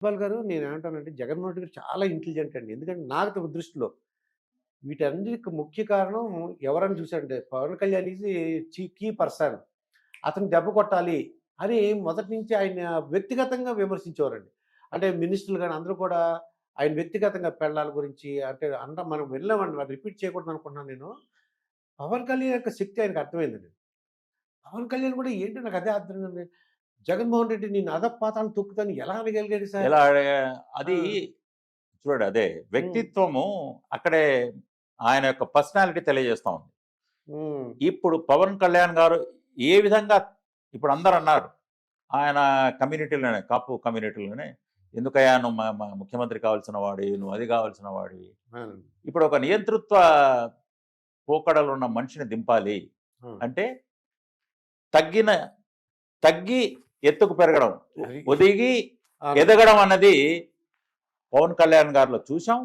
ఇక్బాల్ గారు నేనేమంటానంటే జగన్మోహన్ రెడ్డి గారు చాలా ఇంటెలిజెంట్ అండి. ఎందుకంటే నాకు దృష్టిలో వీటన్నిటికి ముఖ్య కారణం ఎవరని చూసారంటే Pawan Kalyan is key person. అతను దెబ్బ కొట్టాలి అని మొదటి నుంచి ఆయన వ్యక్తిగతంగా విమర్శించేవారండి. అంటే మినిస్టర్లు గాని అందరూ కూడా ఆయన వ్యక్తిగతంగా పెళ్ళాల గురించి అంటే మనం వెళ్ళామండి. అది రిపీట్ చేయకూడదు అనుకుంటున్నాను నేను. పవన్ కళ్యాణ్ యొక్క శక్తి ఆయనకు అర్థమైందండి. పవన్ కళ్యాణ్ కూడా ఏంటో నాకు అదే అర్థం కాదండి. జగన్మోహన్ రెడ్డి నేను అధపాతాళం తొక్కుతాను ఎలా అనగలిగాడు సార్? ఎలా ఆ! అది చూడండి అదే హ్మ్. వ్యక్తిత్వము అక్కడే ఆయన యొక్క పర్సనాలిటీ తెలియజేస్తా ఉంది. హ్మ్. ఇప్పుడు పవన్ కళ్యాణ్ గారు ఏ విధంగా ఇప్పుడు అందరూ అన్నారు. ఆయన కమ్యూనిటీలోనే కాపు కమ్యూనిటీలోనే ఎందుకయ్యా నువ్వు ముఖ్యమంత్రి కావాల్సిన వాడివి, నువ్వు అది కావాల్సిన వాడివి. అవునండి. ఇప్పుడు ఒక నియంతృత్వ పోకడలు ఉన్న మనిషిని దింపాలి ఆ! అంటే తగ్గిన తగ్గి ఎత్తుకు పెరగడం, అది ఒదిగి అవును. ఎదగడం అన్నది పవన్ కళ్యాణ్ గారిలో చూసాం.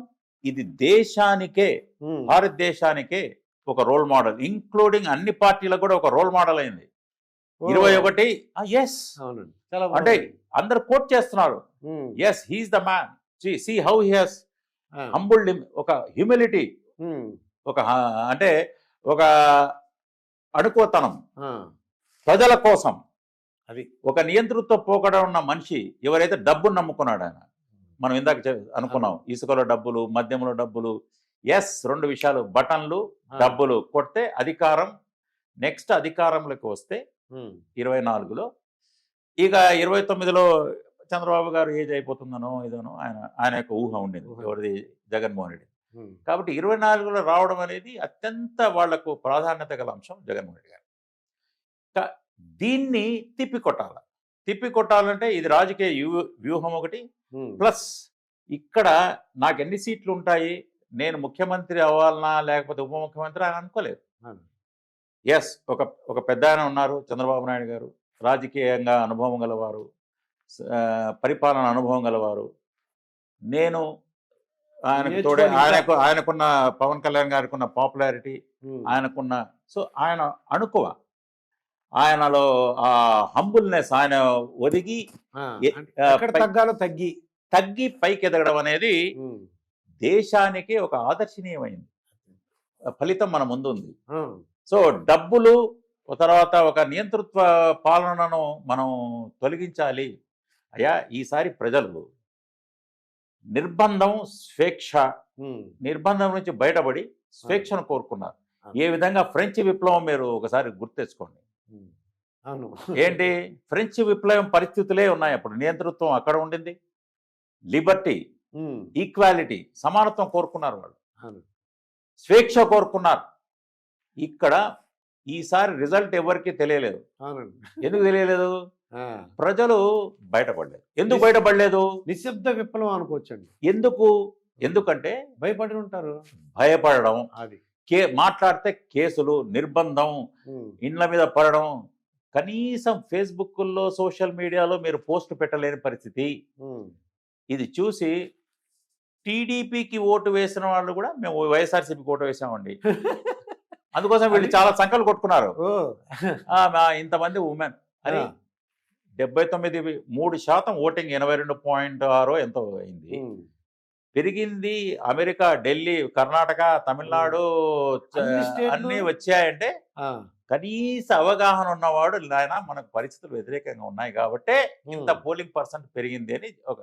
ఇది దేశానికే, హ్మ్. భారతదేశానికే ఒక రోల్ మోడల్. ఇంక్లూడింగ్ అన్ని పార్టీలకు కూడా ఒక రోల్ మోడల్ అయింది. ఓహ్! 21 యెస్. అవునండి. చాలా అంటే బాగుంది. అందరూ కోట్ చేస్తున్నారు. Hmm. Yes he is the man. See how he has ah! Humbled ఒక హ్యూమిలిటీ, హ్మ్. ఒక అంటే ఒక అణుకువతనం ఆ! ప్రజల కోసం. అది. ఒక నియంతృత్వ పోకడ ఉన్న మనిషి ఎవరైతే డబ్బును నమ్ముకున్నాడు ఆయన. మనం ఇందాక అనుకున్నాం. అవును. ఇసుకలో డబ్బులు, మద్యంలో డబ్బులు. యెస్ 2 విషయాలు బటన్లు, ఆ! డబ్బులు కొడితే అధికారం. నెక్స్ట్ అధికారంలోకి వస్తే హ్మ్. 24లో ఇక 29లో చంద్రబాబు గారు ఏజ్ అయిపోతుందనో ఇదనో ఆయన ఆయన యొక్క ఊహ ఉండింది. ఊహ. ఎవరిది? జగన్మోహన్ రెడ్డి. హ్మ్. కాబట్టి 24లో రావడం అనేది అత్యంత వాళ్లకు ప్రాధాన్యత గల అంశం జగన్మోహన్ రెడ్డి గారు. క దీన్ని తిప్పికొట్టాల. తిప్పికొట్టాలంటే ఇది రాజకీయ వ్యూహం ఒకటి. హ్మ్. ప్లస్ ఇక్కడ నాకెన్ని సీట్లుంటాయి, నేను ముఖ్యమంత్రి అవ్వాలనా, లేకపోతే ఉప ముఖ్యమంత్రి ఆయన అనుకోలేదు. అవును. యెస్. ఒక ఒక పెద్దాయన ఉన్నారు చంద్రబాబు నాయుడు గారు. రాజకీయంగా అనుభవం గలవారు. పరిపాలన అనుభవం గలవారు. నేను ఆయనకు తోడే నేర్చుకోవాలి ఇంకా. ఆయనకున్న పవన్ కళ్యాణ్ గారికున్న పాపులారిటీ, హ్మ్. ఆయనకున్న సో ఆయన అణుకువ. ఆయనలో ఆ హంబుల్‌నెస్ ఆయన ఒదిగి ఆ! ఎ అంటే ఎక్కడ పై తగ్గాలో తగ్గి. తగ్గి పైకెదగడం అనేది హ్మ్. దేశానికే ఒక ఆదర్శనీయమైంది. ఫలితం మన ముందుంది. ఆ! సో డబ్బులు తర్వాత ఒక నియంతృత్వ పాలనను మనం తొలగించాలి. అయ్యా ఈసారి ప్రజలు నిర్బంధం, స్వేచ్ఛ, హ్మ్. నిర్బంధం నుంచి బయటపడి అవును. స్వేచ్ఛను కోరుకున్నారు. అవును. ఏ విధంగా ఫ్రెంచ్ విప్లవం మీరు ఒకసారి గుర్తు తెచ్చుకోండి. హ్మ్. అవును. ఏంటి ఫ్రెంచ్ విప్లవం పరిస్థితులే ఉన్నాయి. అప్పుడు నియంతృత్వం అక్కడ ఉండింది. లిబర్టీ, హ్మ్. ఈక్వాలిటీ, సమానత్వం కోరుకున్నారు వాళ్ళు. అవును. స్వేచ్ఛ కోరుకున్నారు. ఇక్కడ ఈసారి రిజల్ట్ ఎవరికీ తెలియలేదు. అవునండి. ఎందుకు తెలియలేదు? ఆ! ప్రజలు బయటపడలేదు. ఎందుకు నిస్ బయటపడలేదు? నిశ్శబ్ద విప్లవం అనుకోవచ్చండి. ఎందుకు? హ్మ్. ఎందుకంటే భయపడి ఉంటారు. భయపడడం, అది. మాట్లాడితే కేసులు, నిర్బంధం, హ్మ్. ఇండ్ల మీద పడడం. కనీసం ఫేస్‌బుక్కుల్లో, సోషల్ మీడియాలో మీరు పోస్ట్ పెట్టలేని పరిస్థితి. హ్మ్. ఇది చూసి టీడీపీకి ఓటు వేసిన వాళ్ళు కూడా మేము వైఎస్ఆర్‌సీపీకి ఓటు వేసామండి. అందుకోసం వీళ్ళు అది. చాలా సంకలు కొట్టుకున్నారు. ఓహ్! ఇంతమంది వుమెన్. ఆ! అరే 79 3% ఓటింగ్ 82.6 ఎంతో అయింది. హ్మ్. పెరిగింది అమెరికా, ఢిల్లీ, కర్ణాటక, హ్మ్. తమిళనాడు అన్ని స్టేట్‌లు అన్నీ వచ్చాయంటే ఆ! కనీస అవగాహన ఉన్నవాడు నాయన మనకు పరిస్థితులు వ్యతిరేకంగా ఉన్నాయి కాబట్టే ఇంత హ్మ్. పోలింగ్ పర్సెంట్ పెరిగింది అని ఒక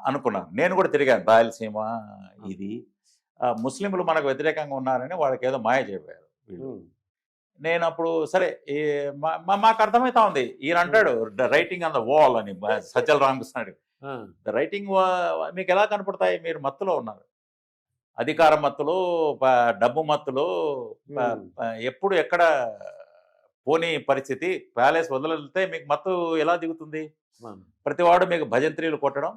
అనుకున్నాను. నేను కూడా తిరిగాను రాయలసీమ ఆ! ఇది. ముస్లింలు మనకు వ్యతిరేకంగా ఉన్నారని వాళ్ళకేదో మాయ చెప్పారు వీళ్ళు. హ్మ్. నేనప్పుడు సరే ఈ మాకు అర్థమైతా ఉంది. ఈయన హ్మ్. అంటాడు రైటింగ్ ఆన్ ద వాల్ అని సజ్జల రామకృష్ణుడు. ఆ! ద రైటింగ్ మీకెలా కనపడతాయి? మీరు మత్తులో ఉన్నారు. అధికార మత్తులో, డబ్బు మత్తులో హ్మ్. ఎప్పుడు ఎక్కడ పోని పరిస్థితి. ప్యాలెస్ వదిలితే మీకు మత్తు ఎలా దిగుతుంది? అవును. ప్రతివాడు మీకు భజంత్రీలు కొట్టడం.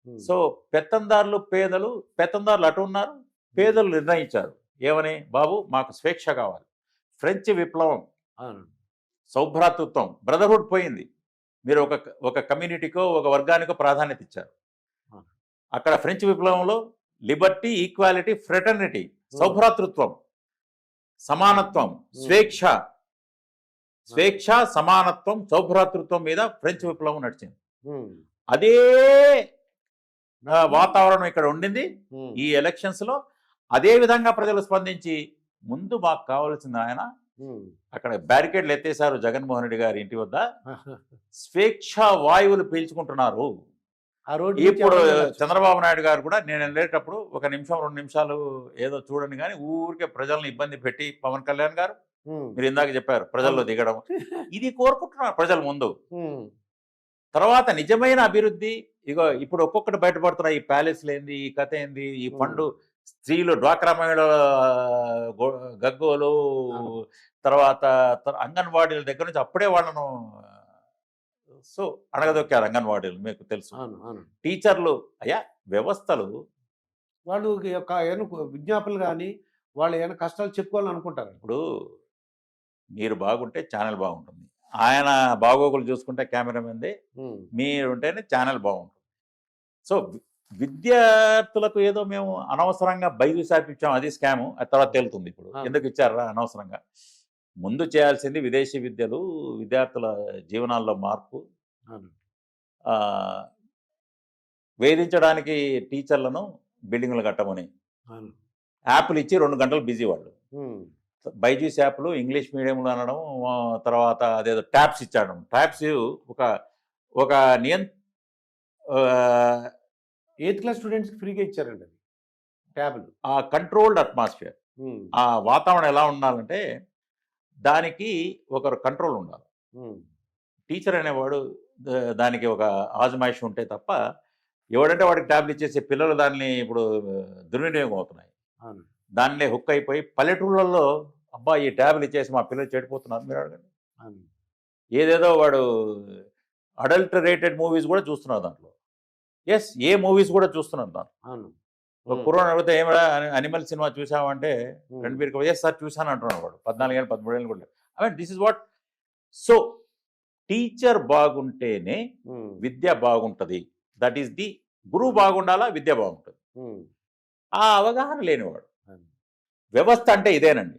హ్మ్. సో పెత్తందారులు, పేదలు పెత్తందారులు అటు ఉన్నారు. హ్మ్. పేదలు నిర్ణయించారు. ఏమని? బాబు మాకు స్వేచ్ఛ కావాలి. ఫ్రెంచ్ విప్లవం, అవునండి. సౌభ్రాతృత్వం, బ్రదర్‌హుడ్ పోయింది. మీరు ఒక ఒక కమ్యూనిటీకో, ఒక వర్గానికో ప్రాధాన్యత ఇచ్చారు. ఆ! అక్కడ ఫ్రెంచ్ విప్లవంలో లిబర్టీ, ఈక్వాలిటీ, ఫ్రెటర్నిటీ, హ్మ్. సౌభ్రాతృత్వం, సమానత్వం, హ్మ్. స్వేచ్ఛ, అవును. సమానత్వం, సౌభ్రాతృత్వం మీద ఫ్రెంచ్ విప్లవం నడిచింది. హ్మ్. అదే వాతావరణం ఇక్కడ ఉండింది ఉమ్, ఈ ఎలక్షన్స్ లో. అదే విధంగా ప్రజలు స్పందించి ముందు మాకు కావాల్సింది ఆయన ఉమ్. అక్కడ బ్యారికేడ్లు ఎత్తేసారు జగన్మోహన్ రెడ్డి గారి ఇంటి వద్ద. ఆహా. స్వేచ్ఛ వాయువులు పీల్చుకుంటున్నారు. ఆ రోడ్డు నుంచి ఇప్పుడు ఎవరు వెళ్ళొచ్చు. చంద్రబాబు నాయుడు గారు కూడా నేను వెళ్ళేటప్పుడు 1 నిమిషం 2 నిమిషాలు ఏదో చూడండి కానీ ఊరికే ప్రజల్ని ఇబ్బంది పెట్టి పవన్ కళ్యాణ్ గారు ఉమ్, మీరు ఇందాక చెప్పారు ప్రజల్లో దిగడం, ఇది కోరుకుంటున్నారు ప్రజల ముందు. ఉమ్, తర్వాత నిజమైన అభివృద్ధి ఇగో ఇప్పుడు ఒక్కొక్కటి బయటపడుతున్నాయి. ఈ ప్యాలెస్లు ఏంది, ఈ కథ ఏంది, ఈ ఫండ్ స్త్రీలు డ్వాక్రా మహిళల గగ్గోలు, తర్వాత అంగన్వాడీల దగ్గర నుంచి అప్పుడే వాళ్ళను సో అడగదొక్కారు అంగన్వాడీలు, మీకు తెలుసు. అవును అవును. టీచర్లు అయ్యా వ్యవస్థలు వాళ్ళు ఏమైనా విజ్ఞాపనలు కానీ వాళ్ళు ఏమైనా కష్టాలు చెప్పుకోవాలని అనుకుంటారు. ఇప్పుడు మీరు బాగుంటే ఛానల్ బాగుంటుంది, ఆయన బాగోగులు చూసుకుంటే కెమెరామెన్ది, ఉమ్, మీరు ఉంటేనే ఛానల్ బాగుంటుంది. సో విద్యార్థులకు ఏదో మేము అనవసరంగా బైజూస్ యాప్ ఇచ్చాం, అది స్కాము, అది తర్వాత తేలుతుంది. ఇప్పుడు ఎందుకు ఇచ్చారా అనవసరంగా. ముందు చేయాల్సింది విదేశీ విద్యలు, విద్యార్థుల జీవనాల్లో మార్పు, అవును. వేధించడానికి టీచర్లను బిల్డింగ్లు కట్టమని అవును. యాప్లు ఇచ్చి 2 గంటలు బిజీ వాళ్ళు. ఉమ్, బైజూస్ యాప్లు ఇంగ్లీష్ మీడియంలో అనడం, తర్వాత అదేదో ట్యాబ్స్ ఇచ్చాడు. ట్యాబ్స్ ఒక ఒక ఎయిత్ క్లాస్ స్టూడెంట్స్కి ఫ్రీగా ఇచ్చారండి అది ట్యాబ్లు. ఆ కంట్రోల్డ్ అట్మాస్ఫియర్, ఉమ్, ఆ వాతావరణం ఎలా ఉండాలంటే దానికి ఒకరు కంట్రోల్ ఉండాలి. ఉమ్, టీచర్ అనేవాడు దానికి ఒక ఆజమాయిషి ఉంటే తప్ప ఎవడంటే వాడికి ట్యాబ్లు ఇచ్చేసి పిల్లలు దాన్ని ఇప్పుడు దుర్వినియోగం అవుతున్నాయి. అవును. దాన్నే హుక్ అయిపోయి పల్లెటూళ్ళల్లో అబ్బా ఈ ట్యాబ్లు ఇచ్చేసి మా పిల్లలు చెడిపోతున్నారు మీరు అడగండి. అవును. ఏదేదో వాడు అడల్టరేటెడ్ మూవీస్ కూడా చూస్తున్నారు దాంట్లో. ఎస్, ఏ మూవీస్ కూడా చూస్తున్నారు దాంట్లో. అవును. ఒక కుర్రోని అడిగితే ఏమైనా అనిమల్ సినిమా చూసామంటే ఉమ్, రణబీర్ కపూర్ ఎస్ సార్ చూశాను అంటున్నాడు వాడు. 14 ఏళ్ళు 13 ఏళ్ళు కూడా. I mean this is what. So teacher బాగుంటేనే ఉమ్, విద్య బాగుంటుంది. దట్ ఈస్ ది గురువు బాగుండాలా, విద్య బాగుంటుంది. ఉమ్, ఆ అవగాహన లేనివాడు. అవును. వ్యవస్థ అంటే ఇదేనండి.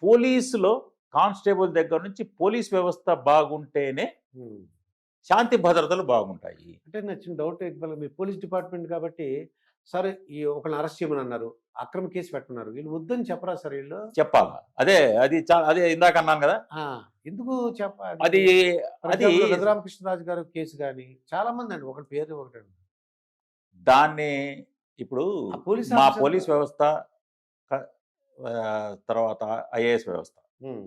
పోలీసులో కానిస్టేబుల్ దగ్గర నుంచి పోలీస్ వ్యవస్థ బాగుంటేనే ఉమ్. శాంతి భద్రతలు బాగుంటాయి. అంటే నచ్చిన డౌట్ ఇవాళ మీ పోలీస్ డిపార్ట్మెంట్ కాబట్టి సరే ఈ ఒకరిని అరెస్ట్ చేయమని అన్నారు, అక్రమ కేసు పెట్టున్నారు, వీళ్ళు వద్దని చెప్పరా సార్ వీళ్ళు? చెప్పాలా? అదే అదే ఇందాక అన్నాను కదా. ఆ, ఎందుకు అది అది రఘురామకృష్ణరాజు గారి కేసు కానీ చాలా మంది అండి, ఒకటి పేరు ఒకటి. దాన్ని ఇప్పుడు ఆ పోలీస్ మా ఆఫీసర్ పోలీస్ వ్యవస్థ తర్వాత ఐఏఎస్ వ్యవస్థ ఉమ్,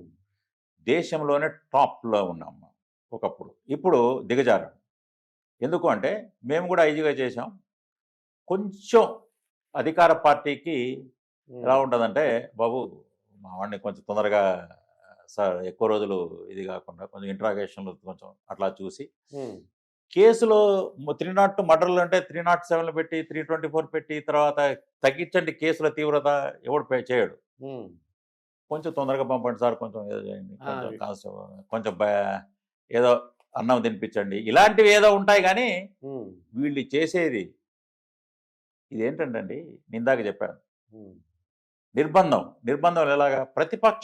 దేశంలోనే టాప్లో ఉన్నాం మనం ఒకప్పుడు. ఇప్పుడు దిగజారం. ఎందుకు అంటే మేము కూడా ఐజీగా చేసాం. కొంచెం అధికార పార్టీకి ఎలా ఉంటుందంటే బాబు మా వాడిని కొంచెం తొందరగా సార్ ఎక్కువ రోజులు ఇది కాకుండా కొంచెం ఇంట్రాగేషన్లు కొంచెం అట్లా చూసి ఉమ్, కేసులో 302 మర్డర్లు అంటే 307 పెట్టి 324 పెట్టి తర్వాత తగ్గించండి కేసుల తీవ్రత ఎవడు చేయడు. ఉమ్, కొంచెం తొందరగా పంపండి సార్, కొంచెం ఏదో చేయండి, కొంచెం అది. కొంచెం ఏదో అన్నం తినిపించండి, ఇలాంటివి ఏదో ఉంటాయి. కానీ ఉమ్, వీళ్ళు చేసేది ఇదేంటండి, నిందాక చెప్పాను, ఉమ్. నిర్బంధం ఎలాగా ప్రతిపక్ష